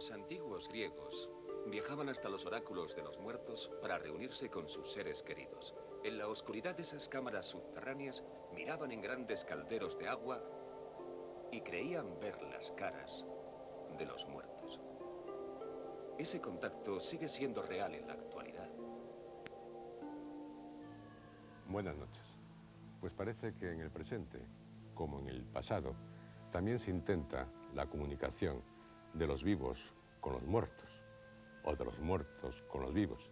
Los antiguos griegos viajaban hasta los oráculos de los muertos para reunirse con sus seres queridos. En la oscuridad de esas cámaras subterráneas miraban en grandes calderos de agua y creían ver las caras de los muertos. Ese contacto sigue siendo real en la actualidad. Buenas noches. Pues parece que en el presente, como en el pasado, también se intenta la comunicación de los vivos con los muertos, o de los muertos con los vivos,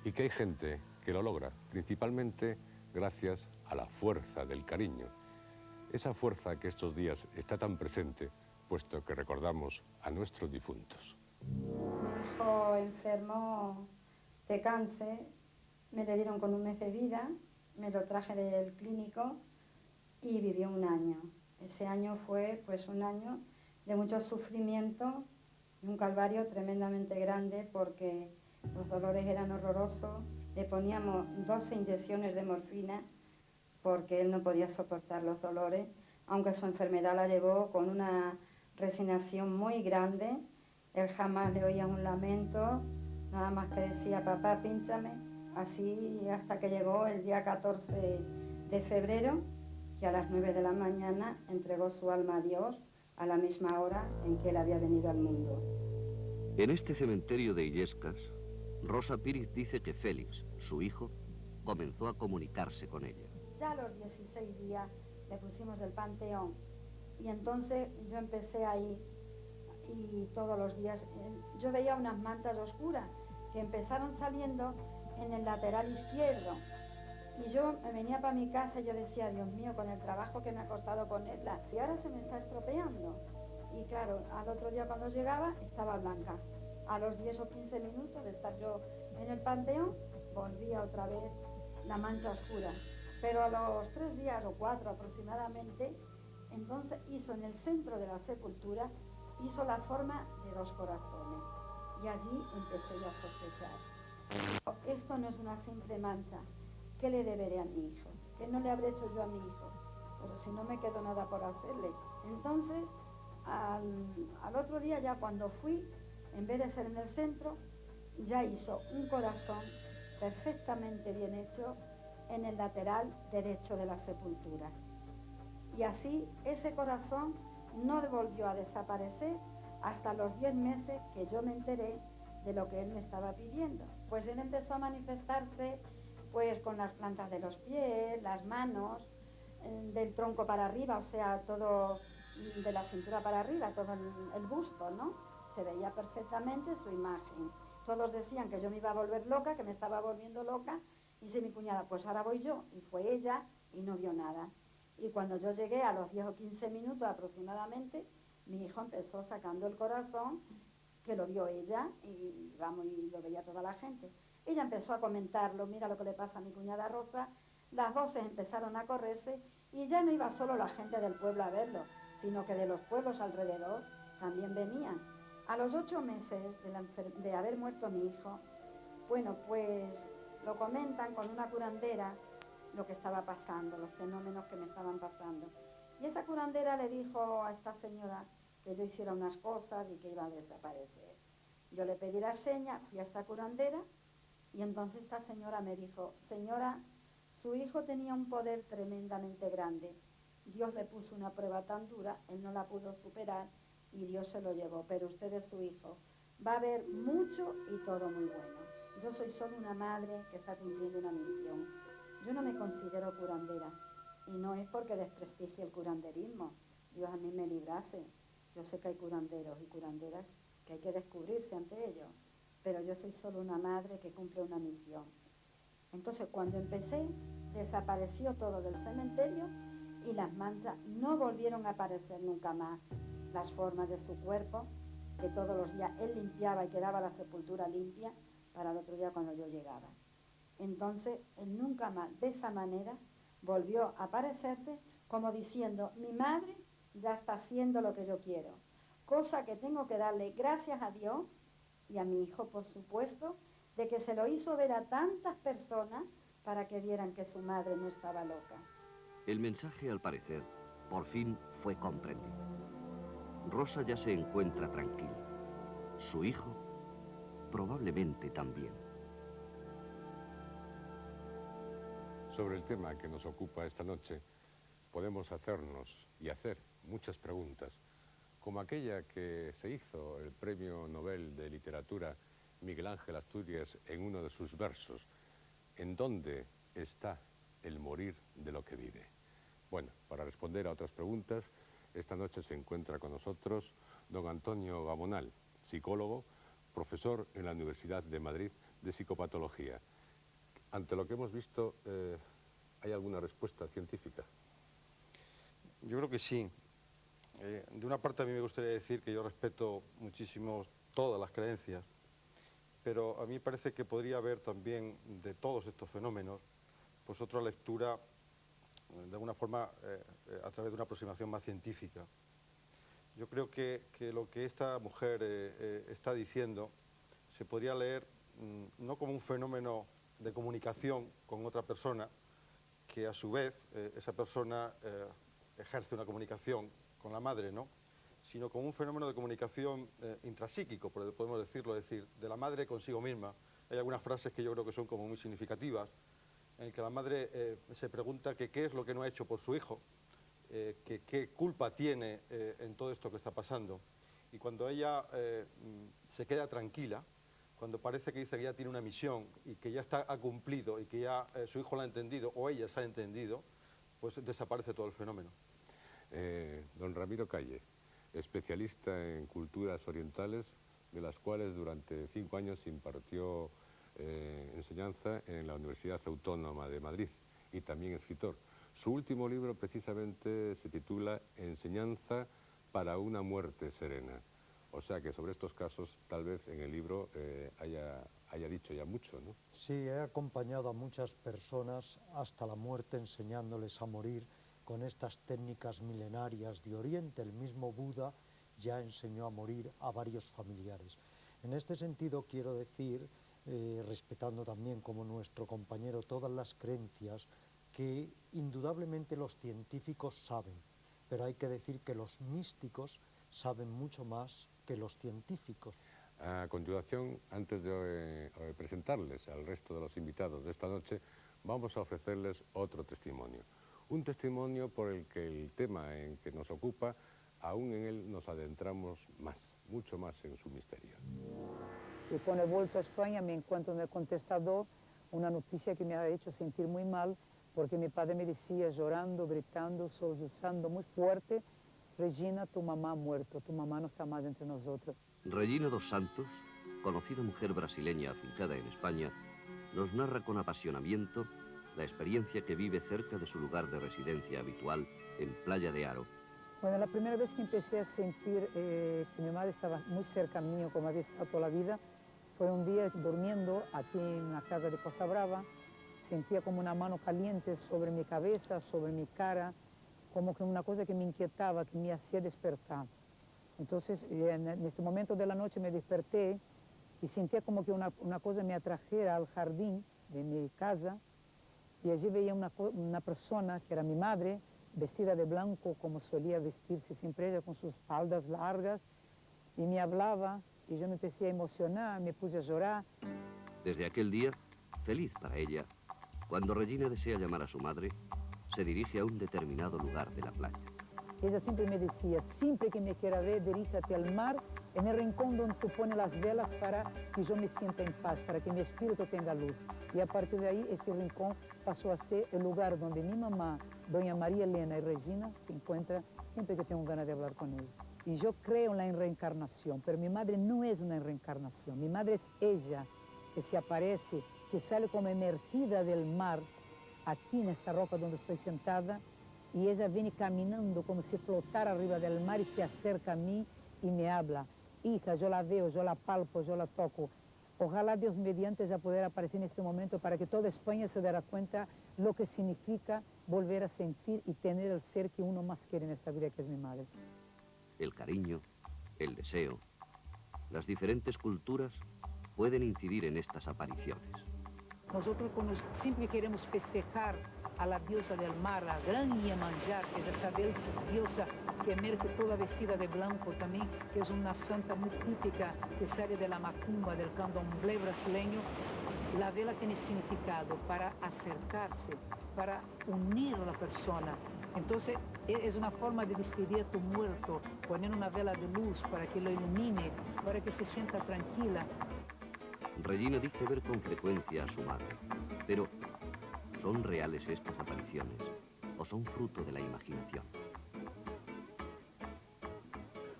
y que hay gente que lo logra, principalmente gracias a la fuerza del cariño. Esa fuerza que estos días está tan presente, puesto que recordamos a nuestros difuntos. Mi hijo enfermó de cáncer, me le dieron con un mes de vida, me lo traje del clínico y vivió un año. Ese año fue pues un año de mucho sufrimiento y un calvario tremendamente grande porque los dolores eran horrorosos. Le poníamos 12 inyecciones de morfina porque él no podía soportar los dolores, aunque su enfermedad la llevó con una resignación muy grande. Él jamás le oía un lamento, nada más que decía, papá, pínchame, así hasta que llegó el día 14 de febrero, que a las 9 de la mañana entregó su alma a Dios a la misma hora en que él había venido al mundo. En este cementerio de Illescas, Rosa Píriz dice que Félix, su hijo, comenzó a comunicarse con ella. Ya a los 16 días le pusimos el panteón y entonces yo empecé ahí y todos los días yo veía unas manchas oscuras que empezaron saliendo en el lateral izquierdo y yo me venía para mi casa y yo decía, Dios mío, con el trabajo que me ha costado ponerla y ahora se me está estropeando. Y claro, al otro día cuando llegaba estaba blanca. A los 10 o 15 minutos de estar yo en el panteón volvía otra vez la mancha oscura. Pero a los 3 días o 4 aproximadamente, entonces hizo en el centro de la sepultura, hizo la forma de 2 corazones. Y allí empecé a sospechar. Esto no es una simple mancha. ¿Qué le deberé a mi hijo? ¿Qué no le habré hecho yo a mi hijo? Pero si no me quedó nada por hacerle. Entonces, al otro día ya cuando fui, en vez de ser en el centro, ya hizo un corazón perfectamente bien hecho en el lateral derecho de la sepultura. Y así ese corazón no volvió a desaparecer hasta los 10 meses que yo me enteré de lo que él me estaba pidiendo. Pues él empezó a manifestarse pues con las plantas de los pies, las manos, del tronco para arriba, o sea, todo de la cintura para arriba, todo el busto, ¿no? Se veía perfectamente su imagen. Todos decían que yo me iba a volver loca, que me estaba volviendo loca, y dice mi cuñada, pues ahora voy yo, y fue ella, y no vio nada. Y cuando yo llegué a los 10 o 15 minutos aproximadamente, mi hijo empezó sacando el corazón, que lo vio ella, y vamos, y lo veía toda la gente. Ella empezó a comentarlo, mira lo que le pasa a mi cuñada Rosa, las voces empezaron a correrse, y ya no iba solo la gente del pueblo a verlo, sino que de los pueblos alrededor también venían. A los 8 meses de haber muerto mi hijo, bueno, pues lo comentan con una curandera lo que estaba pasando, los fenómenos que me estaban pasando. Y esa curandera le dijo a esta señora que yo hiciera unas cosas y que iba a desaparecer. Yo le pedí la seña, fui a esta curandera y entonces esta señora me dijo, señora, su hijo tenía un poder tremendamente grande. Dios le puso una prueba tan dura, él no la pudo superar y Dios se lo llevó, pero usted es su hijo. Va a haber mucho y todo muy bueno. Yo soy solo una madre que está cumpliendo una misión. Yo no me considero curandera y no es porque desprestigie el curanderismo. Dios a mí me librase. Yo sé que hay curanderos y curanderas que hay que descubrirse ante ellos, pero yo soy solo una madre que cumple una misión. Entonces cuando empecé, desapareció todo del cementerio y las manchas no volvieron a aparecer nunca más. Las formas de su cuerpo, que todos los días él limpiaba y quedaba la sepultura limpia para el otro día cuando yo llegaba. Entonces él nunca más de esa manera volvió a aparecerse como diciendo, mi madre ya está haciendo lo que yo quiero, cosa que tengo que darle gracias a Dios y a mi hijo, por supuesto, de que se lo hizo ver a tantas personas para que vieran que su madre no estaba loca. El mensaje, al parecer, por fin fue comprendido. Rosa ya se encuentra tranquila. Su hijo probablemente también. Sobre el tema que nos ocupa esta noche, podemos hacernos y hacer muchas preguntas, como aquella que se hizo el Premio Nobel de Literatura Miguel Ángel Asturias en uno de sus versos: ¿en dónde está el morir de lo que vive? Bueno, para responder a otras preguntas, esta noche se encuentra con nosotros don Antonio Gamonal, psicólogo, profesor en la Universidad de Madrid de Psicopatología. Ante lo que hemos visto, ¿hay alguna respuesta científica? Yo creo que sí. De una parte a mí me gustaría decir que yo respeto muchísimo todas las creencias, pero a mí parece que podría haber también de todos estos fenómenos pues otra lectura de alguna forma a través de una aproximación más científica. Yo creo que lo que esta mujer está diciendo se podría leer no como un fenómeno de comunicación con otra persona, que a su vez esa persona ejerce una comunicación con la madre, ¿no?, sino como un fenómeno de comunicación intrapsíquico, podemos decirlo, es decir, de la madre consigo misma. Hay algunas frases que yo creo que son como muy significativas, en el que la madre se pregunta que qué es lo que no ha hecho por su hijo, que qué culpa tiene en todo esto que está pasando. Y cuando ella se queda tranquila, cuando parece que dice que ya tiene una misión y que ya ha cumplido y que ya su hijo la ha entendido o ella se ha entendido, pues desaparece todo el fenómeno. Don Ramiro Calle, especialista en culturas orientales, de las cuales durante 5 años impartió enseñanza en la Universidad Autónoma de Madrid, y también escritor. Su último libro precisamente se titula Enseñanza para una muerte serena. O sea que sobre estos casos tal vez en el libro haya dicho ya mucho, ¿no? Sí, he acompañado a muchas personas hasta la muerte enseñándoles a morir con estas técnicas milenarias de Oriente. El mismo Buda ya enseñó a morir a varios familiares. En este sentido quiero decir, respetando también como nuestro compañero todas las creencias, que indudablemente los científicos saben, pero hay que decir que los místicos saben mucho más que los científicos. A continuación, antes de presentarles al resto de los invitados de esta noche, vamos a ofrecerles otro testimonio. Un testimonio por el que el tema en que nos ocupa, aún en él nos adentramos más, mucho más en su misterio. Y cuando he vuelto a España me encuentro en el contestador una noticia que me ha hecho sentir muy mal, porque mi padre me decía llorando, gritando, sollozando muy fuerte: Regina, tu mamá ha muerto, tu mamá no está más entre nosotros. Regina dos Santos, conocida mujer brasileña afincada en España, nos narra con apasionamiento la experiencia que vive cerca de su lugar de residencia habitual, en Playa de Haro. Bueno, la primera vez que empecé a sentir que mi madre estaba muy cerca mío, como había estado toda la vida, fue un día durmiendo aquí en una casa de Costa Brava. Sentía como una mano caliente sobre mi cabeza, sobre mi cara, como que una cosa que me inquietaba, que me hacía despertar. Entonces, en este momento de la noche me desperté y sentía como que una cosa me atrajera al jardín de mi casa, y allí veía una persona que era mi madre, vestida de blanco como solía vestirse siempre ella, con sus faldas largas, y me hablaba, y yo me empecé a emocionar, me puse a llorar. Desde aquel día, feliz para ella, cuando Regina desea llamar a su madre, se dirige a un determinado lugar de la playa. Ella siempre me decía: siempre que me quiera ver, diríjate al mar, en el rincón donde tú pones las velas, para que yo me sienta en paz, para que mi espíritu tenga luz. Y a partir de ahí, este rincón pasó a ser el lugar donde mi mamá, doña María Elena y Regina, se encuentran siempre que tengo ganas de hablar con ellos. Y yo creo en la reencarnación, pero mi madre no es una reencarnación. Mi madre es ella, que se aparece, que sale como emergida del mar, aquí en esta roca donde estoy sentada, y ella viene caminando como si flotara arriba del mar y se acerca a mí y me habla. Hija, yo la veo, yo la palpo, yo la toco. Ojalá Dios mediante ella pudiera aparecer en este momento para que toda España se diera cuenta lo que significa volver a sentir y tener el ser que uno más quiere en esta vida, que es mi madre. El cariño, el deseo, las diferentes culturas pueden incidir en estas apariciones. Nosotros siempre queremos festejar a la diosa del mar, la gran Iemanjá, que es esta diosa que emerge toda vestida de blanco también, que es una santa muy típica que sale de la macumba, del candomblé brasileño. La vela tiene significado para acercarse, para unir a la persona. Entonces, es una forma de despedir a tu muerto, poner una vela de luz para que lo ilumine, para que se sienta tranquila. Regina dice ver con frecuencia a su madre, pero ¿son reales estas apariciones o son fruto de la imaginación?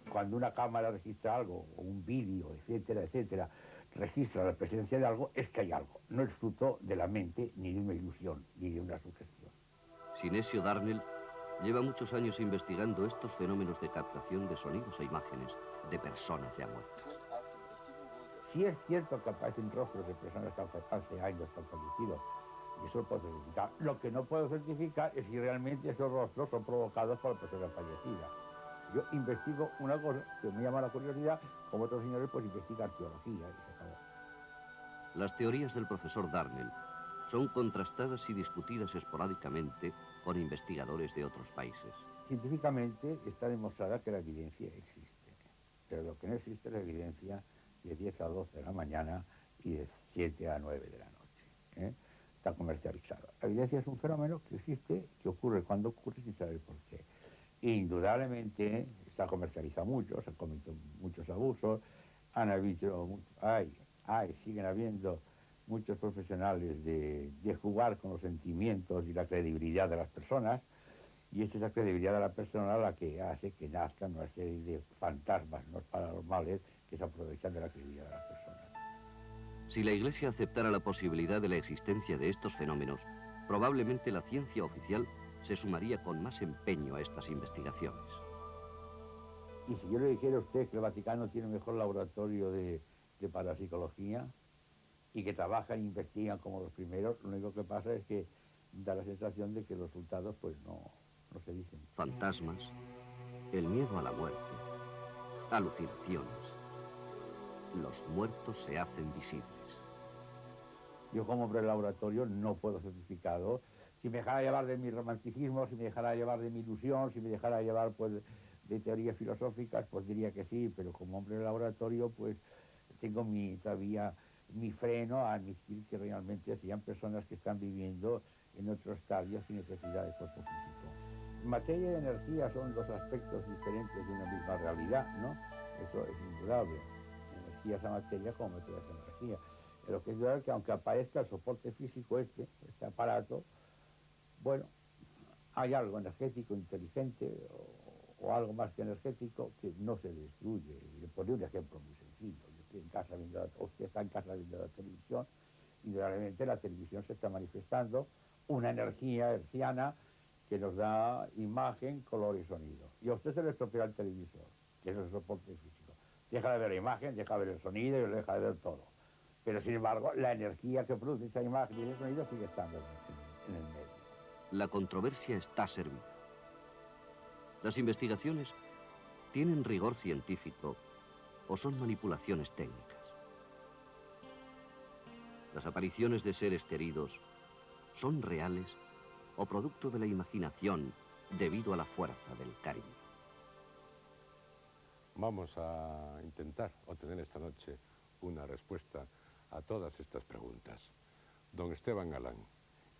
Cuando una cámara registra algo, o un vídeo, etcétera, etcétera, registra la presencia de algo, es que hay algo. No es fruto de la mente, ni de una ilusión, ni de una sugestión. Sinesio Darnell lleva muchos años investigando estos fenómenos de captación de sonidos e imágenes de personas ya muertas. Sí es cierto que aparecen rostros de personas que hace años han fallecido, y eso lo puedo certificar. Lo que no puedo certificar es si realmente esos rostros son provocados por la persona fallecida. Yo investigo una cosa que me llama la curiosidad, como otros señores pues investigan arqueología y se acabó. Las teorías del profesor Darnell son contrastadas y discutidas esporádicamente con investigadores de otros países. Científicamente está demostrada que la evidencia existe, pero lo que no existe es la evidencia de 10 a 12 de la mañana y de 7 a 9 de la noche. Está comercializado. La evidencia es un fenómeno que existe, que ocurre cuando ocurre sin saber por qué. Indudablemente está comercializado mucho, se han cometido muchos abusos, han habido, siguen habiendo muchos profesionales de jugar con los sentimientos y la credibilidad de las personas, y es esa credibilidad de la persona la que hace que nazcan una serie de fantasmas no paranormales que se aprovechan de la credibilidad de las personas. Si la Iglesia aceptara la posibilidad de la existencia de estos fenómenos, probablemente la ciencia oficial se sumaría con más empeño a estas investigaciones. Y si yo le dijera a usted que el Vaticano tiene el mejor laboratorio de parapsicología y que trabajan e investigan como los primeros, lo único que pasa es que da la sensación de que los resultados pues no se dicen. Fantasmas, el miedo a la muerte, alucinaciones. Los muertos se hacen visibles. Yo como hombre de laboratorio no puedo certificado. Si me dejara llevar de mi romanticismo, si me dejara llevar de mi ilusión, si me dejara llevar pues de teorías filosóficas, pues diría que sí, pero como hombre de laboratorio pues tengo todavía mi freno a admitir que realmente sean personas que están viviendo en otro estadio sin necesidad de cuerpo físico. Materia y energía son dos aspectos diferentes de una misma realidad, ¿no? Eso es indudable. Energía es la materia como materia es la energía. Lo que es verdad es que aunque aparezca el soporte físico este aparato, bueno, hay algo energético, inteligente o algo más que energético que no se destruye. Le pondré un ejemplo muy sencillo. Usted está en casa viendo la televisión y realmente la televisión se está manifestando una energía hertziana que nos da imagen, color y sonido. Y a usted se le estropea el televisor, que es el soporte físico. Deja de ver la imagen, deja de ver el sonido y deja de ver todo. Pero sin embargo, la energía que produce esa imagen y el sonido sigue estando en el medio. La controversia está servida. Las investigaciones tienen rigor científico o son manipulaciones técnicas. Las apariciones de seres queridos son reales o producto de la imaginación debido a la fuerza del cariño. Vamos a intentar obtener esta noche una respuesta a todas estas preguntas. Don Esteban Galán,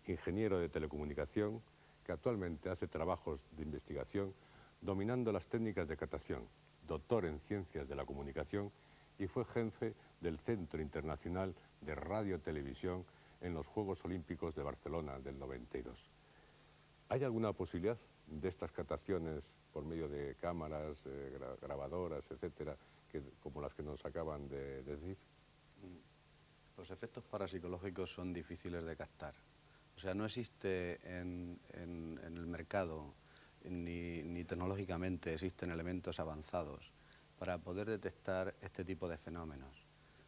ingeniero de telecomunicación, que actualmente hace trabajos de investigación dominando las técnicas de captación, doctor en ciencias de la comunicación y fue jefe del Centro Internacional de Radio y Televisión en los Juegos Olímpicos de Barcelona del 92. ¿Hay alguna posibilidad de estas captaciones por medio de cámaras, grabadoras, etcétera, como las que nos acaban de decir? Los efectos parapsicológicos son difíciles de captar. O sea, no existe en el mercado ni tecnológicamente existen elementos avanzados para poder detectar este tipo de fenómenos.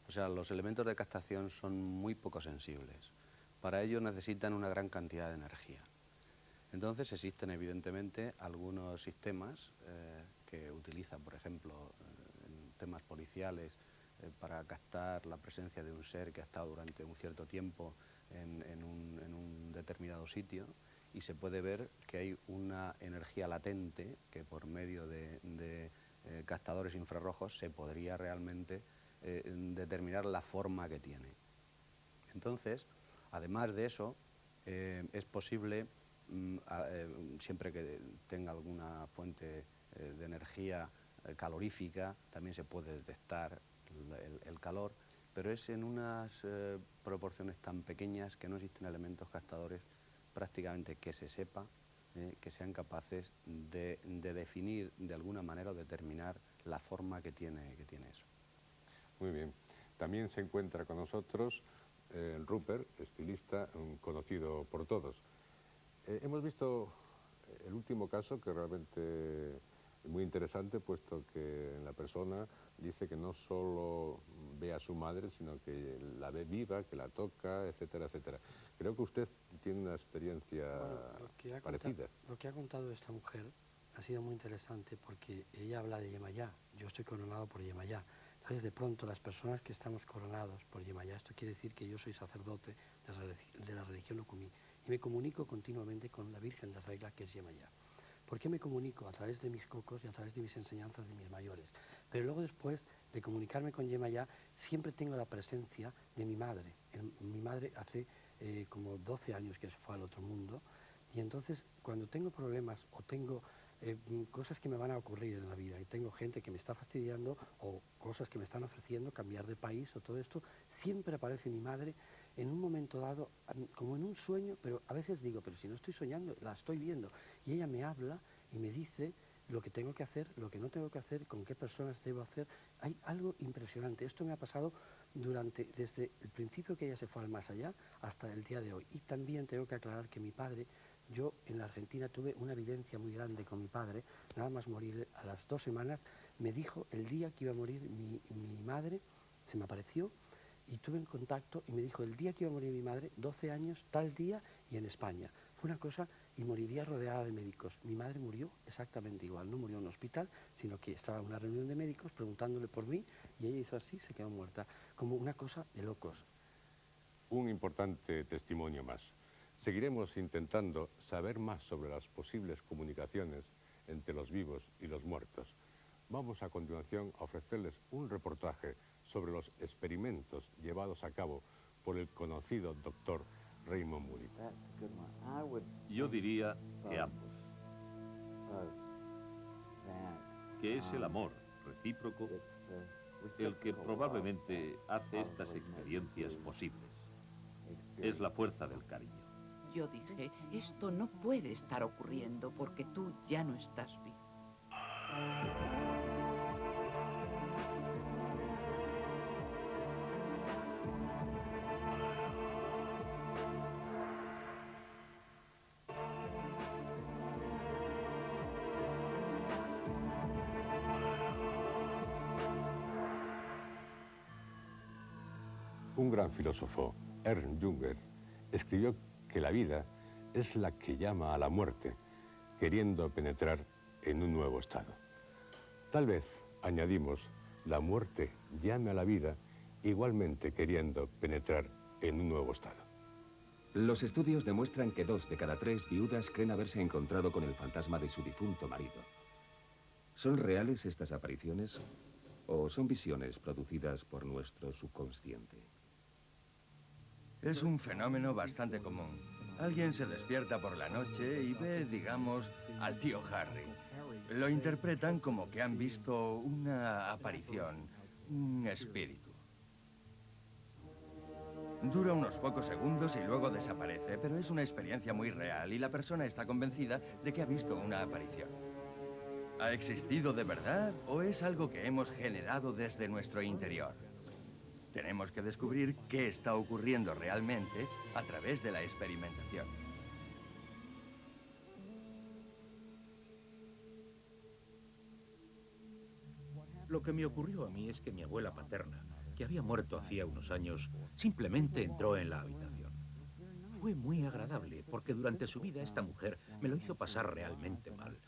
O sea, los elementos de captación son muy poco sensibles. Para ello necesitan una gran cantidad de energía. Entonces existen evidentemente algunos sistemas que utilizan, por ejemplo, en temas policiales, para captar la presencia de un ser que ha estado durante un cierto tiempo en un determinado sitio y se puede ver que hay una energía latente que por medio de captadores infrarrojos se podría realmente determinar la forma que tiene. Entonces, además de eso, es posible, siempre que tenga alguna fuente de energía calorífica, también se puede detectar el calor, pero es en unas proporciones tan pequeñas que no existen elementos captadores prácticamente que se sepa, que sean capaces de definir de alguna manera o determinar la forma que tiene eso. Muy bien. También se encuentra con nosotros Rupert, estilista conocido por todos. Hemos visto el último caso, que realmente es muy interesante, puesto que la persona dice que no solo ve a su madre, sino que la ve viva, que la toca, etcétera, etcétera. Creo que usted tiene una experiencia parecida. Lo que ha contado esta mujer ha sido muy interesante, porque ella habla de Yemayá. Yo estoy coronado por Yemayá. Entonces, de pronto, las personas que estamos coronados por Yemayá, esto quiere decir que yo soy sacerdote de la religión Okumí, y me comunico continuamente con la Virgen de Regla, que es Yemayá. ¿Por qué me comunico? A través de mis cocos y a través de mis enseñanzas de mis mayores. Pero luego, después de comunicarme con Yemayá, siempre tengo la presencia de mi madre. Mi madre hace como 12 años que se fue al otro mundo, y entonces, cuando tengo problemas o tengo cosas que me van a ocurrir en la vida, y tengo gente que me está fastidiando o cosas que me están ofreciendo, cambiar de país o todo esto, siempre aparece mi madre en un momento dado, como en un sueño, pero a veces digo, pero si no estoy soñando, la estoy viendo, y ella me habla y me dice lo que tengo que hacer, lo que no tengo que hacer, con qué personas debo hacer. Hay algo impresionante. Esto me ha pasado desde el principio que ella se fue al más allá hasta el día de hoy. Y también tengo que aclarar que mi padre, yo en la Argentina tuve una evidencia muy grande con mi padre, nada más morir a las 2 semanas, me dijo el día que iba a morir mi madre, se me apareció y tuve en contacto y me dijo el día que iba a morir mi madre, 12 años, tal día y en España. Fue una cosa, y moriría rodeada de médicos. Mi madre murió exactamente igual, no murió en un hospital, sino que estaba en una reunión de médicos preguntándole por mí y ella hizo así, se quedó muerta, como una cosa de locos. Un importante testimonio más. Seguiremos intentando saber más sobre las posibles comunicaciones entre los vivos y los muertos. Vamos a continuación a ofrecerles un reportaje sobre los experimentos llevados a cabo por el conocido doctor Raymond Moody. Yo diría que ambos. Que es el amor recíproco el que probablemente hace estas experiencias posibles. Es la fuerza del cariño. Yo dije, esto no puede estar ocurriendo porque tú ya no estás vivo. Un gran filósofo, Ernst Junger, escribió que la vida es la que llama a la muerte, queriendo penetrar en un nuevo estado. Tal vez, añadimos, la muerte llame a la vida, igualmente queriendo penetrar en un nuevo estado. Los estudios demuestran que 2 de cada 3 viudas creen haberse encontrado con el fantasma de su difunto marido. ¿Son reales estas apariciones o son visiones producidas por nuestro subconsciente? Es un fenómeno bastante común. Alguien se despierta por la noche y ve, digamos, al tío Harry. Lo interpretan como que han visto una aparición, un espíritu. Dura unos pocos segundos y luego desaparece, pero es una experiencia muy real y la persona está convencida de que ha visto una aparición. ¿Ha existido de verdad o es algo que hemos generado desde nuestro interior? Tenemos que descubrir qué está ocurriendo realmente a través de la experimentación. Lo que me ocurrió a mí es que mi abuela paterna, que había muerto hacía unos años, simplemente entró en la habitación. Fue muy agradable, porque durante su vida esta mujer me lo hizo pasar realmente mal.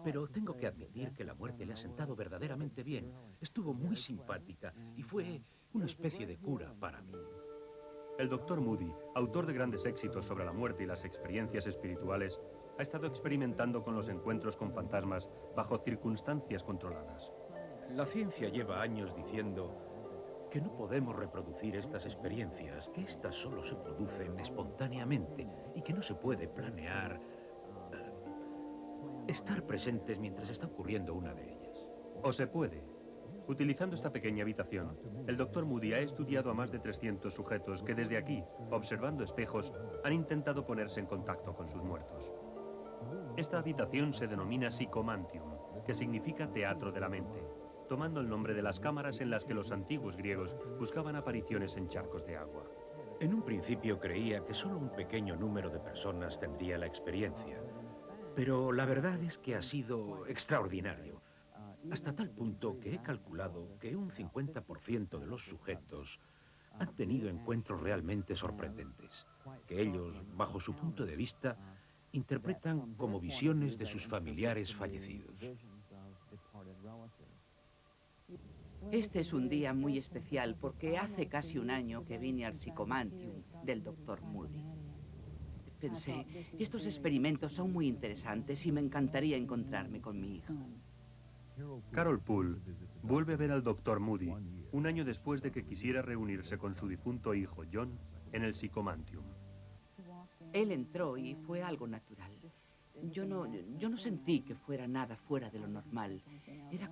Pero tengo que admitir que la muerte le ha sentado verdaderamente bien. Estuvo muy simpática y fue una especie de cura para mí. El Dr. Moody, autor de grandes éxitos sobre la muerte y las experiencias espirituales, ha estado experimentando con los encuentros con fantasmas bajo circunstancias controladas. La ciencia lleva años diciendo que no podemos reproducir estas experiencias, que estas solo se producen espontáneamente y que no se puede planear estar presentes mientras está ocurriendo una de ellas. ¿O se puede? Utilizando esta pequeña habitación, el Dr. Moody ha estudiado a más de 300 sujetos que desde aquí, observando espejos, han intentado ponerse en contacto con sus muertos. Esta habitación se denomina Psychomantium, que significa teatro de la mente, tomando el nombre de las cámaras en las que los antiguos griegos buscaban apariciones en charcos de agua. En un principio creía que solo un pequeño número de personas tendría la experiencia, pero la verdad es que ha sido extraordinario. Hasta tal punto que he calculado que un 50% de los sujetos han tenido encuentros realmente sorprendentes, que ellos, bajo su punto de vista, interpretan como visiones de sus familiares fallecidos. Este es un día muy especial porque hace casi un año que vine al Psychomantium del Dr. Moody. Pensé, estos experimentos son muy interesantes y me encantaría encontrarme con mi hija. Carol Poole vuelve a ver al Dr. Moody un año después de que quisiera reunirse con su difunto hijo John en el Psychomantium. Él entró y fue algo natural. Yo no sentí que fuera nada fuera de lo normal. Era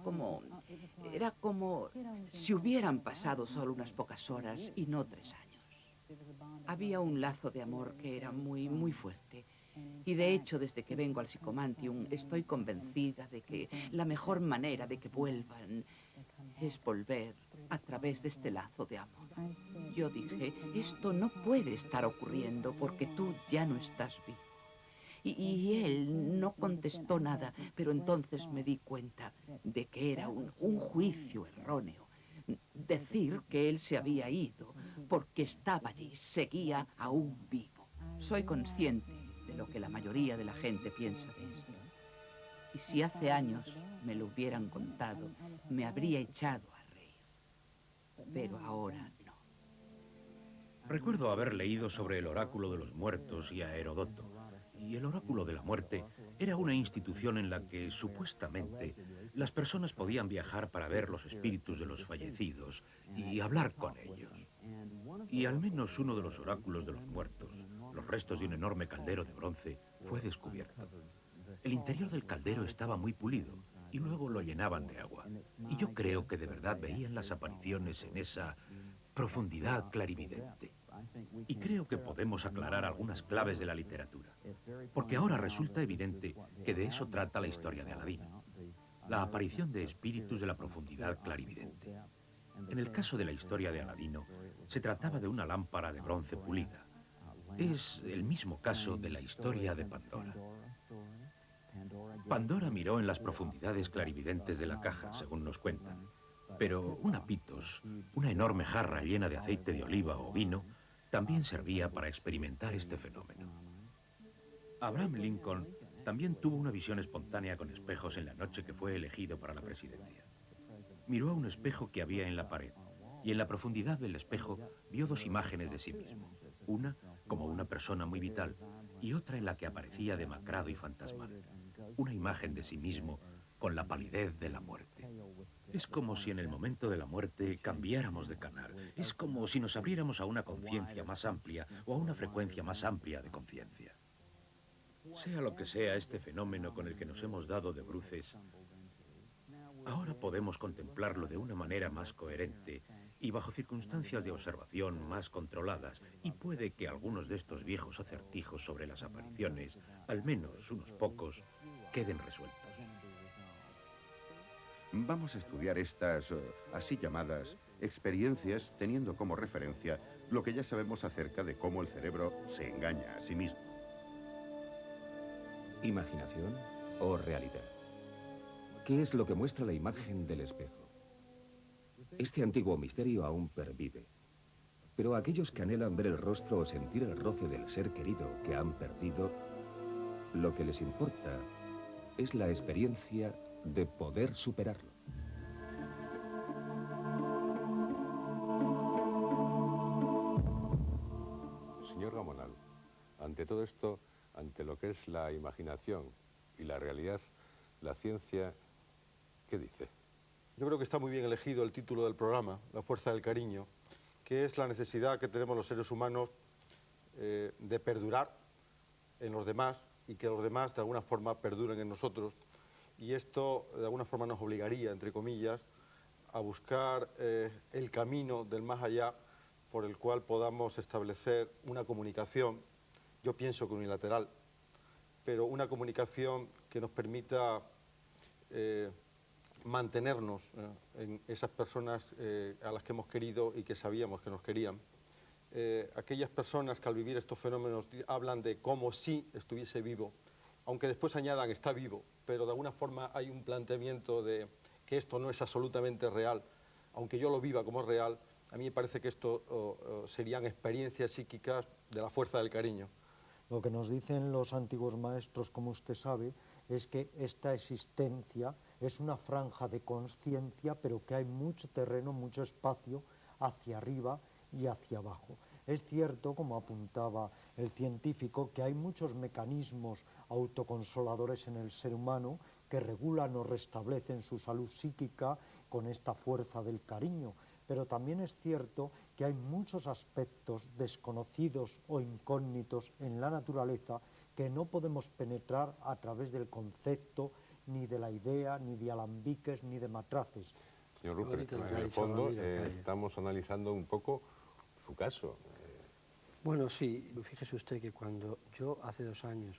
como si hubieran pasado solo unas pocas horas y no 3 años. Había un lazo de amor que era muy, muy fuerte. Y de hecho, desde que vengo al Psychomantium, estoy convencida de que la mejor manera de que vuelvan es volver a través de este lazo de amor. Yo dije, esto no puede estar ocurriendo porque tú ya no estás vivo. Y él no contestó nada, pero entonces me di cuenta de que era un juicio erróneo. Decir que él se había ido porque estaba allí, seguía aún vivo. Soy consciente de lo que la mayoría de la gente piensa de esto. Y si hace años me lo hubieran contado, me habría echado a reír. Pero ahora no. Recuerdo haber leído sobre el oráculo de los muertos y a Herodoto. Y el oráculo de la muerte era una institución en la que, supuestamente, las personas podían viajar para ver los espíritus de los fallecidos y hablar con ellos. Y al menos uno de los oráculos de los muertos, los restos de un enorme caldero de bronce, fue descubierto. El interior del caldero estaba muy pulido y luego lo llenaban de agua. Y yo creo que de verdad veían las apariciones en esa profundidad clarividente. Y creo que podemos aclarar algunas claves de la literatura, porque ahora resulta evidente que de eso trata la historia de Aladino, la aparición de espíritus de la profundidad clarividente. En el caso de la historia de Aladino, se trataba de una lámpara de bronce pulida. Es el mismo caso de la historia de Pandora. Pandora miró en las profundidades clarividentes de la caja, según nos cuentan, pero un apitos, una enorme jarra llena de aceite de oliva o vino, también servía para experimentar este fenómeno. Abraham Lincoln también tuvo una visión espontánea con espejos en la noche que fue elegido para la presidencia. Miró a un espejo que había en la pared, y en la profundidad del espejo vio 2 imágenes de sí mismo. Una como una persona muy vital, y otra en la que aparecía demacrado y fantasmal. Una imagen de sí mismo con la palidez de la muerte. Es como si en el momento de la muerte cambiáramos de canal. Es como si nos abriéramos a una conciencia más amplia o a una frecuencia más amplia de conciencia. Sea lo que sea este fenómeno con el que nos hemos dado de bruces, ahora podemos contemplarlo de una manera más coherente y bajo circunstancias de observación más controladas, y puede que algunos de estos viejos acertijos sobre las apariciones, al menos unos pocos, queden resueltos. Vamos a estudiar estas, así llamadas, experiencias teniendo como referencia lo que ya sabemos acerca de cómo el cerebro se engaña a sí mismo. ¿Imaginación o realidad? ¿Qué es lo que muestra la imagen del espejo? Este antiguo misterio aún pervive. Pero aquellos que anhelan ver el rostro o sentir el roce del ser querido que han perdido, lo que les importa es la experiencia de poder superarlo. ante todo esto, ante lo que es la imaginación y la realidad, la ciencia, ¿qué dice? Yo creo que está muy bien elegido el título del programa, La fuerza del cariño, que es la necesidad que tenemos los seres humanos de perdurar en los demás y que los demás de alguna forma perduren en nosotros. Y esto de alguna forma nos obligaría, entre comillas, a buscar el camino del más allá por el cual podamos establecer una comunicación, yo pienso que unilateral, pero una comunicación que nos permita mantenernos en esas personas a las que hemos querido y que sabíamos que nos querían. Aquellas personas que al vivir estos fenómenos hablan de como si estuviese vivo, aunque después añadan está vivo, pero de alguna forma hay un planteamiento de que esto no es absolutamente real, aunque yo lo viva como real. A mí me parece que esto serían experiencias psíquicas de la fuerza del cariño. Lo que nos dicen los antiguos maestros, como usted sabe, es que esta existencia es una franja de consciencia, pero que hay mucho terreno, mucho espacio hacia arriba y hacia abajo. Es cierto, como apuntaba el científico, que hay muchos mecanismos autoconsoladores en el ser humano que regulan o restablecen su salud psíquica con esta fuerza del cariño, pero también es cierto que hay muchos aspectos desconocidos o incógnitos en la naturaleza que no podemos penetrar a través del concepto, ni de la idea, ni de alambiques, ni de matraces. Señor Rupert, en el fondo estamos analizando un poco su caso. Bueno, sí, fíjese usted que cuando yo hace 2 años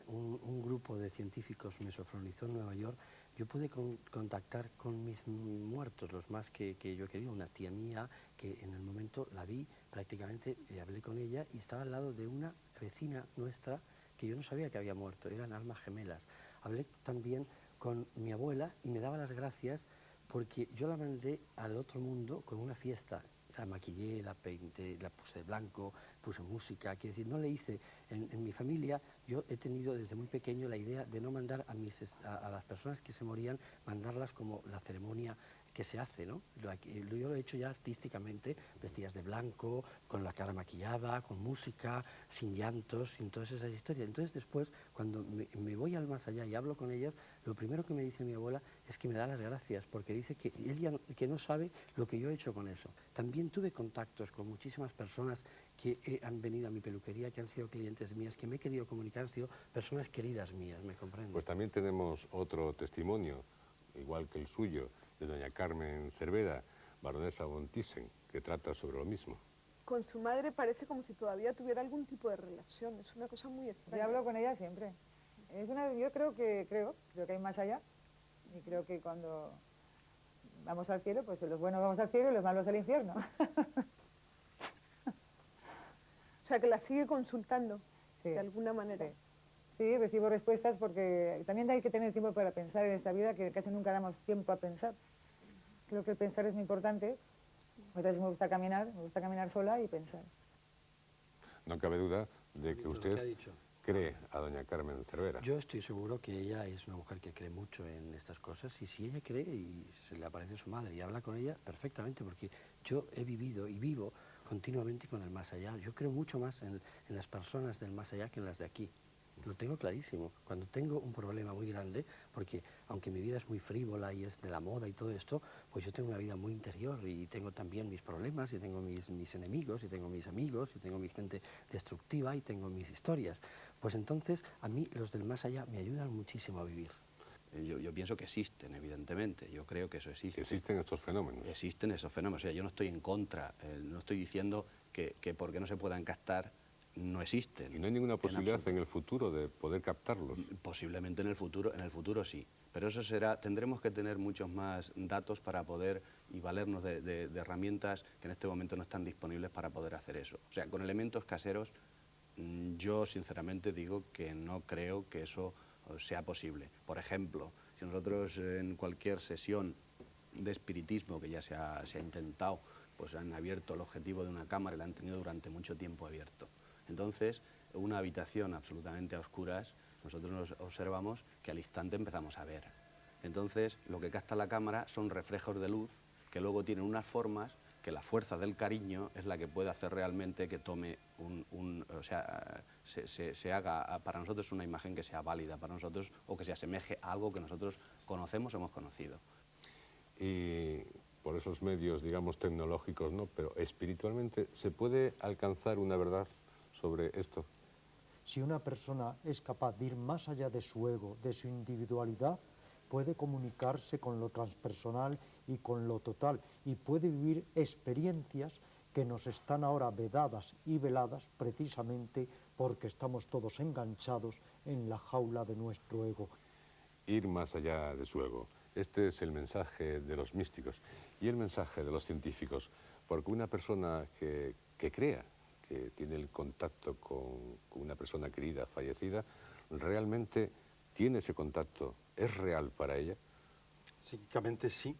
un grupo de científicos me sofronizó en Nueva York, yo pude contactar con mis muertos, los más que yo quería, una tía mía que en el momento la vi prácticamente, hablé con ella y estaba al lado de una vecina nuestra que yo no sabía que había muerto, eran almas gemelas. Hablé también con mi abuela y me daba las gracias porque yo la mandé al otro mundo con una fiesta. La maquillé, la pinté, la puse de blanco, puse música, quiero decir, no le hice. En mi familia yo he tenido desde muy pequeño la idea de no mandar a las personas que se morían, mandarlas como la ceremonia que se hace, ¿no? Yo lo he hecho ya artísticamente, vestidas de blanco, con la cara maquillada, con música, sin llantos, sin todas esas historias. Entonces después, cuando me voy al más allá y hablo con ellos, lo primero que me dice mi abuela es que me da las gracias, porque dice que ella que no sabe lo que yo he hecho con eso. También tuve contactos con muchísimas personas que han venido a mi peluquería, que han sido clientes mías, que me he querido comunicar, han sido personas queridas mías, ¿me comprende? Pues también tenemos otro testimonio, igual que el suyo, de doña Carmen Cervera, baronesa von Thyssen, que trata sobre lo mismo. Con su madre parece como si todavía tuviera algún tipo de relación, es una cosa muy extraña. Yo hablo con ella siempre. Yo creo que hay más allá, y creo que cuando vamos al cielo, pues los buenos vamos al cielo y los malos al infierno. O sea, que la sigue consultando, sí, de alguna manera. Sí. Sí, recibo respuestas porque también hay que tener tiempo para pensar en esta vida, que casi nunca damos tiempo a pensar. Creo que el pensar es muy importante. A veces me gusta caminar sola y pensar. No cabe duda de que usted cree a doña Carmen Cervera. Yo estoy seguro que ella es una mujer que cree mucho en estas cosas, y si ella cree y se le aparece su madre y habla con ella, perfectamente, porque yo he vivido y vivo continuamente con el más allá. Yo creo mucho más en las personas del más allá que en las de aquí. Lo tengo clarísimo. Cuando tengo un problema muy grande, porque aunque mi vida es muy frívola y es de la moda y todo esto, pues yo tengo una vida muy interior y tengo también mis problemas y tengo mis enemigos y tengo mis amigos y tengo mi gente destructiva y tengo mis historias. Pues entonces a mí los del más allá me ayudan muchísimo a vivir. Yo pienso que existen, evidentemente, yo creo que eso existe. ¿Existen estos fenómenos? Existen esos fenómenos, o sea, yo no estoy en contra, no estoy diciendo que porque no se puedan captar no existen. ¿Y no hay ninguna posibilidad en el futuro de poder captarlos? Posiblemente en el futuro sí, pero eso tendremos que tener muchos más datos para poder y valernos de herramientas que en este momento no están disponibles para poder hacer eso. O sea, con elementos caseros, yo sinceramente digo que no creo que eso sea posible. Por ejemplo, si nosotros en cualquier sesión de espiritismo que ya se ha intentado, pues han abierto el objetivo de una cámara y la han tenido durante mucho tiempo abierto. Entonces, una habitación absolutamente a oscuras, nosotros nos observamos que al instante empezamos a ver. Entonces, lo que capta la cámara son reflejos de luz que luego tienen unas formas que la fuerza del cariño es la que puede hacer realmente que tome se haga para nosotros una imagen que sea válida para nosotros o que se asemeje a algo que nosotros conocemos, hemos conocido. Y por esos medios, digamos, tecnológicos, ¿no? Pero espiritualmente, ¿se puede alcanzar una verdad sobre esto? Si una persona es capaz de ir más allá de su ego, de su individualidad, puede comunicarse con lo transpersonal y con lo total, y puede vivir experiencias que nos están ahora vedadas y veladas precisamente porque estamos todos enganchados en la jaula de nuestro ego. Ir más allá de su ego. Este es el mensaje de los místicos y el mensaje de los científicos, porque una persona que crea que tiene el contacto con una persona querida, fallecida, realmente tiene ese contacto, ¿es real para ella? Psíquicamente sí,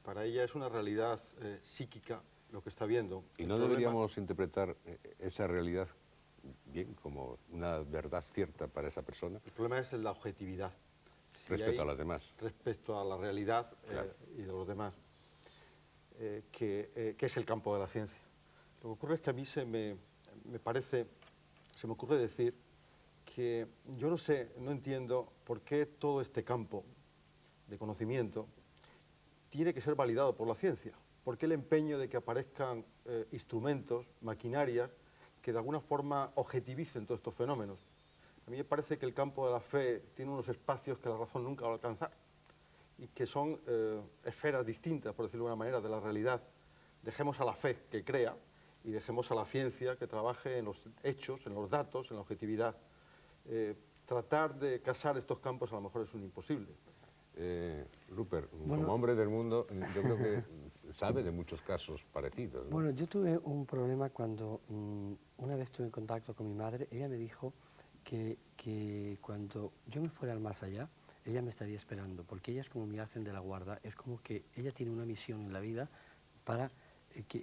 para ella es una realidad psíquica lo que está viendo. ¿Y no deberíamos interpretar esa realidad bien como una verdad cierta para esa persona? El problema es la objetividad. Respecto a las demás. Respecto a la realidad claro. Y de los demás, que es el campo de la ciencia. Lo que ocurre es que a mí se me ocurre decir que yo no entiendo por qué todo este campo de conocimiento tiene que ser validado por la ciencia. ¿Por qué el empeño de que aparezcan instrumentos, maquinarias, que de alguna forma objetivicen todos estos fenómenos? A mí me parece que el campo de la fe tiene unos espacios que la razón nunca va a alcanzar y que son esferas distintas, por decirlo de alguna manera, de la realidad. Dejemos a la fe que crea y dejemos a la ciencia que trabaje en los hechos, en los datos, en la objetividad. Tratar de casar estos campos a lo mejor es un imposible. Rupert, como hombre del mundo, yo creo que sabe de muchos casos parecidos, ¿no? Bueno, yo tuve un problema cuando una vez estuve en contacto con mi madre. Ella me dijo que cuando yo me fuera al más allá, ella me estaría esperando, porque ella es como mi ángel de la guarda, es como que ella tiene una misión en la vida para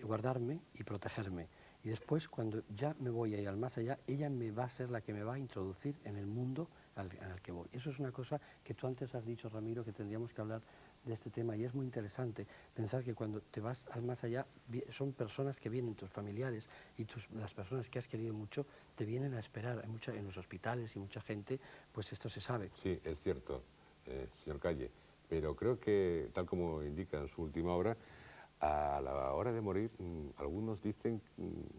guardarme y protegerme. Y después, cuando ya me voy a ir al más allá, ella me va a ser la que me va a introducir en el mundo al que voy. Eso es una cosa que tú antes has dicho, Ramiro, que tendríamos que hablar de este tema, y es muy interesante pensar que cuando te vas al más allá son personas que vienen, tus familiares y las personas que has querido mucho te vienen a esperar. Hay en los hospitales y mucha gente, pues esto se sabe. Sí, es cierto, señor Calle, pero creo que, tal como indica en su última obra, a la hora de morir, algunos dicen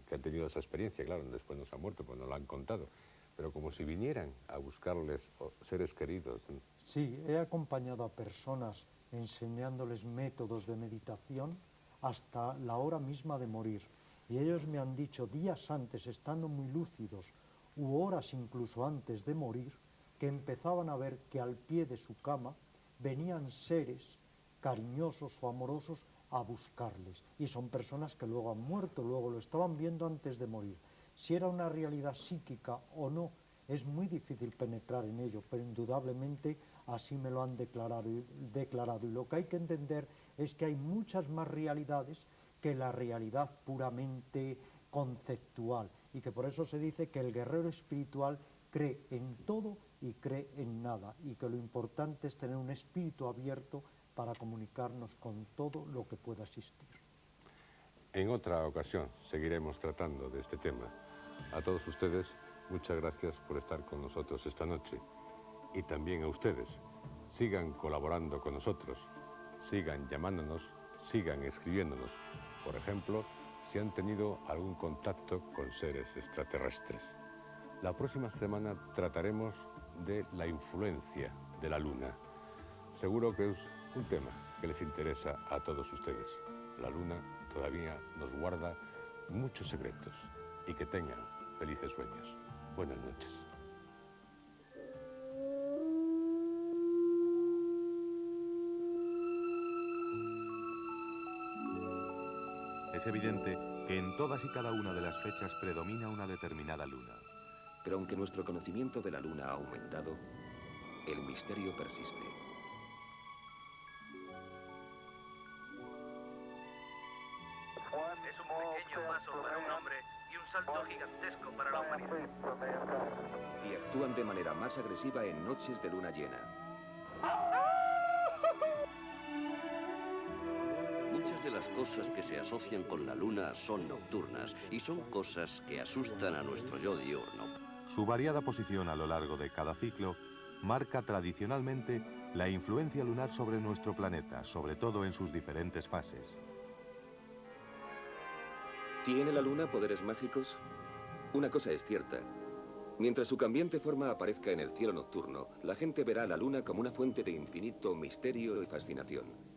que han tenido esa experiencia, claro, después nos han muerto, pues no lo han contado, pero como si vinieran a buscarles seres queridos. Sí, he acompañado a personas enseñándoles métodos de meditación hasta la hora misma de morir. Y ellos me han dicho días antes, estando muy lúcidos, u horas incluso antes de morir, que empezaban a ver que al pie de su cama venían seres cariñosos o amorosos a buscarles. Y son personas que luego han muerto, luego lo estaban viendo antes de morir. Si era una realidad psíquica o no, es muy difícil penetrar en ello, pero indudablemente así me lo han declarado. Y lo que hay que entender es que hay muchas más realidades que la realidad puramente conceptual, y que por eso se dice que el guerrero espiritual cree en todo y cree en nada, y que lo importante es tener un espíritu abierto para comunicarnos con todo lo que pueda existir. En otra ocasión seguiremos tratando de este tema. A todos ustedes, muchas gracias por estar con nosotros esta noche. Y también a ustedes, sigan colaborando con nosotros, sigan llamándonos, sigan escribiéndonos. Por ejemplo, si han tenido algún contacto con seres extraterrestres. La próxima semana trataremos de la influencia de la Luna. Seguro que es un tema que les interesa a todos ustedes. La Luna todavía nos guarda muchos secretos, y que tengan felices sueños. Buenas noches. Es evidente que en todas y cada una de las fechas predomina una determinada luna. Pero aunque nuestro conocimiento de la Luna ha aumentado, el misterio persiste. Es un pequeño paso para un hombre y un salto gigantesco para la humanidad. Y actúan de manera más agresiva en noches de luna llena. Muchas de las cosas que se asocian con la luna son nocturnas y son cosas que asustan a nuestro yo diurno. Su variada posición a lo largo de cada ciclo marca tradicionalmente la influencia lunar sobre nuestro planeta, sobre todo en sus diferentes fases. ¿Tiene la Luna poderes mágicos? Una cosa es cierta. Mientras su cambiante forma aparezca en el cielo nocturno, la gente verá a la Luna como una fuente de infinito misterio y fascinación.